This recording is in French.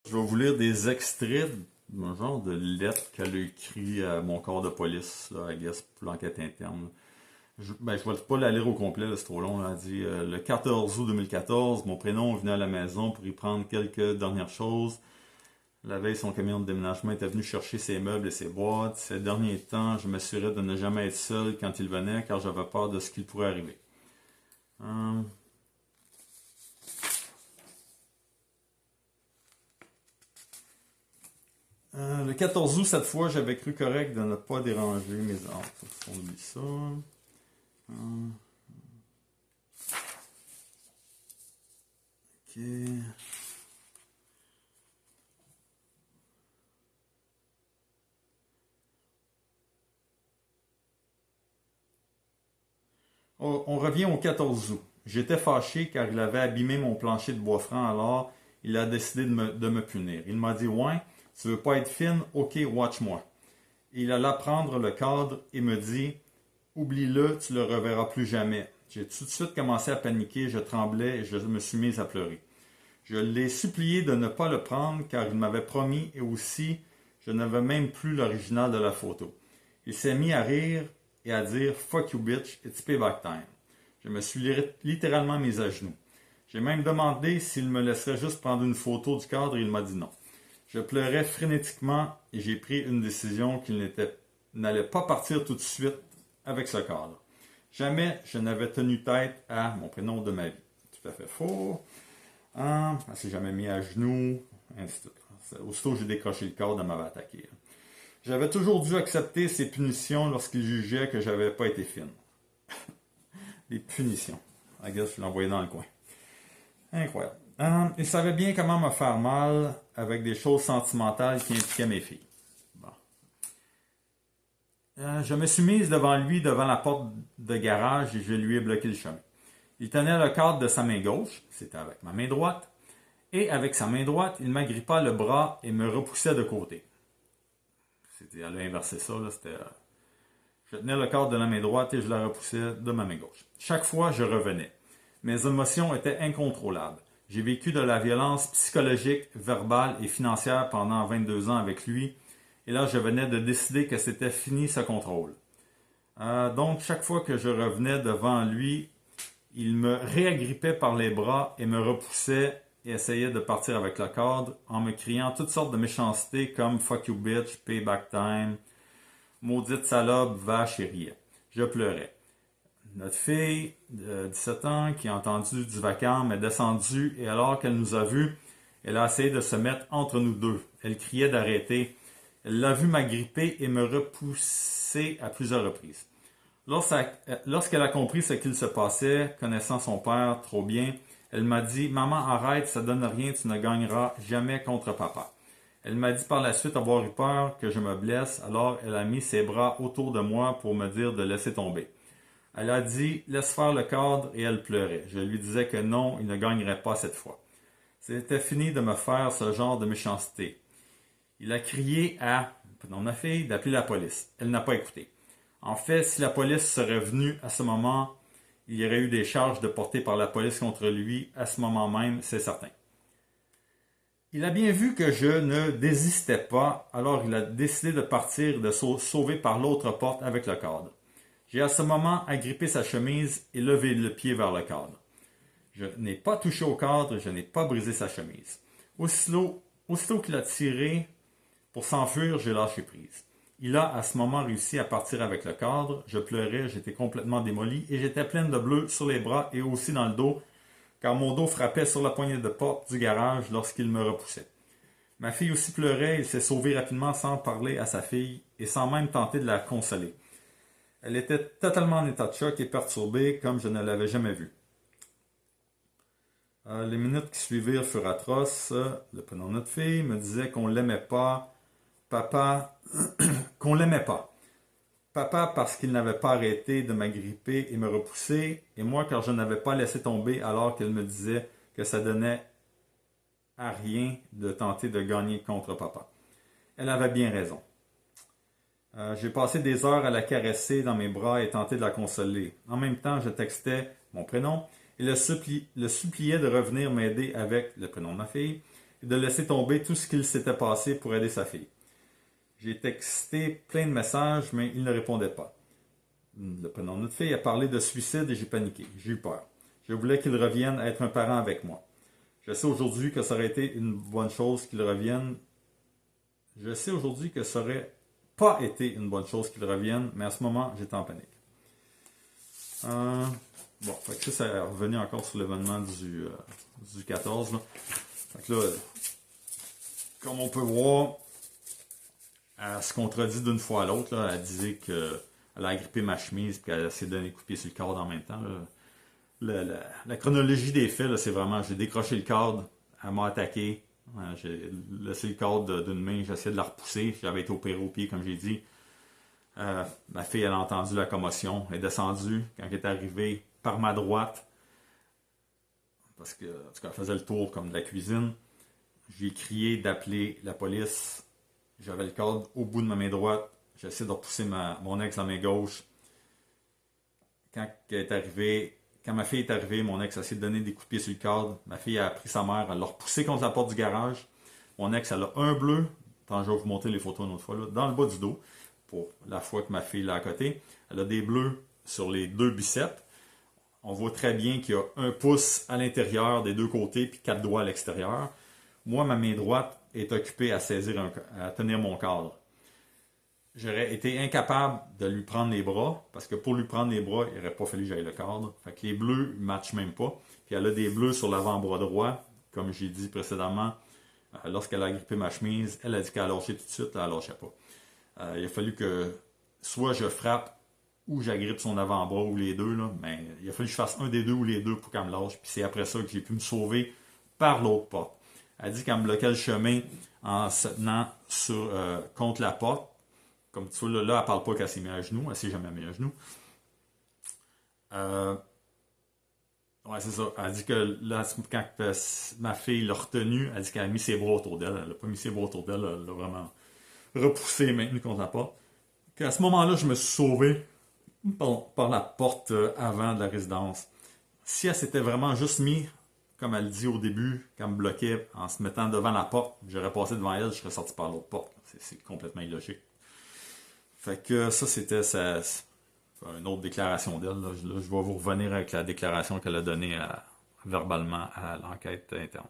Je vais vous lire des extraits d'un genre de lettre qu'elle a écrit à mon corps de police, là, I guess, pour l'enquête interne. Je vais pas la lire au complet, là, c'est trop long. Là. Elle dit le 14 août 2014, mon prénom est venu à la maison pour y prendre quelques dernières choses. La veille, son camion de déménagement était venu chercher ses meubles et ses boîtes. Ces derniers temps, je m'assurais de ne jamais être seul quand il venait, car j'avais peur de ce qu'il pourrait arriver. Hum, le 14 août, cette fois, j'avais cru correct de ne pas déranger mes enfants. On oublie ça. Hum, ok. On revient au 14 août. J'étais fâché car il avait abîmé mon plancher de bois franc, alors il a décidé de me punir. Il m'a dit ouais, tu veux pas être fine? Ok, watch-moi. Il alla prendre le cadre et me dit oublie-le, tu le reverras plus jamais. J'ai tout de suite commencé à paniquer, je tremblais et je me suis mise à pleurer. Je l'ai supplié de ne pas le prendre car il m'avait promis et aussi je n'avais même plus l'original de la photo. Il s'est mis à rire et à dire fuck you bitch, it's payback time. Je me suis littéralement mis à genoux. J'ai même demandé s'il me laisserait juste prendre une photo du cadre et il m'a dit non. Je pleurais frénétiquement et j'ai pris une décision qu'il n'allait pas partir tout de suite avec ce cadre. Jamais je n'avais tenu tête à mon prénom de ma vie. Tout à fait faux. Elle s'est jamais mis à genoux. Aussitôt j'ai décroché le cadre, elle m'avait attaqué. J'avais toujours dû accepter ces punitions lorsqu'il jugeait que j'avais pas été fine. Des punitions. I guess je l'envoyais dans le coin. Incroyable. Il savait bien comment me faire mal avec des choses sentimentales qui impliquaient mes filles. Bon. Je me suis mise devant lui, devant la porte de garage, et je lui ai bloqué le chemin. Il tenait le cadre de sa main gauche, c'était avec ma main droite, et avec sa main droite, il m'agrippa le bras et me repoussait de côté. Elle a inversé ça, là, c'était... Je tenais le cadre de la main droite et je la repoussais de ma main gauche. Chaque fois, je revenais. Mes émotions étaient incontrôlables. J'ai vécu de la violence psychologique, verbale et financière pendant 22 ans avec lui. Et là, je venais de décider que c'était fini ce contrôle. Donc, chaque fois que je revenais devant lui, il me réagrippait par les bras et me repoussait et essayait de partir avec le cadre en me criant toutes sortes de méchancetés comme fuck you bitch, payback time, maudite salope, vache et riait. Je pleurais. Notre fille de 17 ans qui a entendu du vacarme est descendue et alors qu'elle nous a vus, elle a essayé de se mettre entre nous deux. Elle criait d'arrêter. Elle l'a vu m'agripper et me repousser à plusieurs reprises. Lorsqu'elle a compris ce qu'il se passait, connaissant son père trop bien, elle m'a dit « Maman, arrête, ça donne rien, tu ne gagneras jamais contre papa. » Elle m'a dit par la suite avoir eu peur que je me blesse, alors elle a mis ses bras autour de moi pour me dire de laisser tomber. Elle a dit « Laisse faire le cadre » et elle pleurait. Je lui disais que non, il ne gagnerait pas cette fois. C'était fini de me faire ce genre de méchanceté. Il a crié à ma fille d'appeler la police. Elle n'a pas écouté. En fait, si la police serait venue à ce moment, il y aurait eu des charges de portées par la police contre lui à ce moment même, c'est certain. Il a bien vu que je ne désistais pas, alors il a décidé de partir et de sauver par l'autre porte avec le cadre. J'ai à ce moment agrippé sa chemise et levé le pied vers le cadre. Je n'ai pas touché au cadre et je n'ai pas brisé sa chemise. Aussitôt qu'il a tiré pour s'enfuir, j'ai lâché prise. Il a à ce moment réussi à partir avec le cadre. Je pleurais, j'étais complètement démolie et j'étais pleine de bleu sur les bras et aussi dans le dos, car mon dos frappait sur la poignée de porte du garage lorsqu'il me repoussait. Ma fille aussi pleurait, il s'est sauvé rapidement sans parler à sa fille et sans même tenter de la consoler. Elle était totalement en état de choc et perturbée comme je ne l'avais jamais vue. Les minutes qui suivirent furent atroces. Le prénom de notre fille me disait qu'on l'aimait pas. Papa, qu'on l'aimait pas. Papa parce qu'il n'avait pas arrêté de m'agripper et me repousser, et moi car je n'avais pas laissé tomber alors qu'elle me disait que ça donnait à rien de tenter de gagner contre papa. Elle avait bien raison. J'ai passé des heures à la caresser dans mes bras et tenter de la consoler. En même temps, je textais mon prénom et le suppliais de revenir m'aider avec le prénom de ma fille et de laisser tomber tout ce qu'il s'était passé pour aider sa fille. J'ai texté plein de messages, mais il ne répondait pas. Le prénom de notre fille a parlé de suicide et j'ai paniqué. J'ai eu peur. Je voulais qu'il revienne être un parent avec moi. Je sais aujourd'hui que ça aurait été une bonne chose qu'il revienne. Je sais aujourd'hui que ça aurait pas été une bonne chose qu'il revienne, mais à ce moment, j'étais en panique. Bon, fait que ça est revenu encore sur l'événement du 14. Là. Fait que là, comme on peut voir, elle se contredit d'une fois à l'autre. Là. Elle disait qu'elle a agrippé ma chemise et qu'elle s'est donné coup de pied sur le cadre en même temps. La chronologie des faits, c'est vraiment, j'ai décroché le cadre, elle m'a attaqué, j'ai laissé le cadre d'une main, j'ai essayé de la repousser, j'avais été opéré au pied, comme j'ai dit. Ma fille, elle a entendu la commotion, elle est descendue quand elle est arrivée par ma droite, parce que, en tout cas, elle faisait le tour comme de la cuisine. J'ai crié d'appeler la police. J'avais le cadre au bout de ma main droite. J'ai essayé de repousser mon ex à la main gauche. Quand ma fille est arrivée, mon ex a essayé de donner des coups de pied sur le cadre. Ma fille a pris sa mère, elle l'a repoussée contre la porte du garage. Mon ex, elle a un bleu. Attends, je vais vous montrer les photos une autre fois, là, dans le bas du dos, pour la fois que ma fille l'a à côté. Elle a des bleus sur les deux biceps. On voit très bien qu'il y a un pouce à l'intérieur des deux côtés, puis 4 doigts à l'extérieur. Moi, ma main droite est occupée à à tenir mon cadre. J'aurais été incapable de lui prendre les bras, parce que pour lui prendre les bras, il n'aurait pas fallu que j'aille le cadre. Fait que les bleus ne matchent même pas. Puis elle a des bleus sur l'avant-bras droit, comme j'ai dit précédemment. Lorsqu'elle a grippé ma chemise, elle a dit qu'elle a lâché tout de suite, elle ne lâchait pas. Il a fallu que soit je frappe ou j'agrippe son avant-bras ou les deux, là, mais il a fallu que je fasse un des deux ou les deux pour qu'elle me lâche. Puis c'est après ça que j'ai pu me sauver par l'autre porte. Elle dit qu'elle me bloquait le chemin en se tenant contre la porte. Comme tu vois, là, elle parle pas qu'elle s'est mis à genoux. Elle s'est jamais mis à genoux. Ouais, c'est ça. Elle dit que là, quand ma fille l'a retenue, elle dit qu'elle a mis ses bras autour d'elle. Elle n'a pas mis ses bras autour d'elle. Elle l'a vraiment repoussé et maintenu contre la porte. Qu'à ce moment-là, je me suis sauvé par la porte avant de la résidence. Si elle s'était vraiment juste mis, comme elle dit au début, quand elle me bloquait en se mettant devant la porte, j'aurais passé devant elle, je serais sorti par l'autre porte. C'est complètement illogique. Fait que ça, c'était une autre déclaration d'elle. Là, je vais vous revenir avec la déclaration qu'elle a donnée verbalement à l'enquête interne.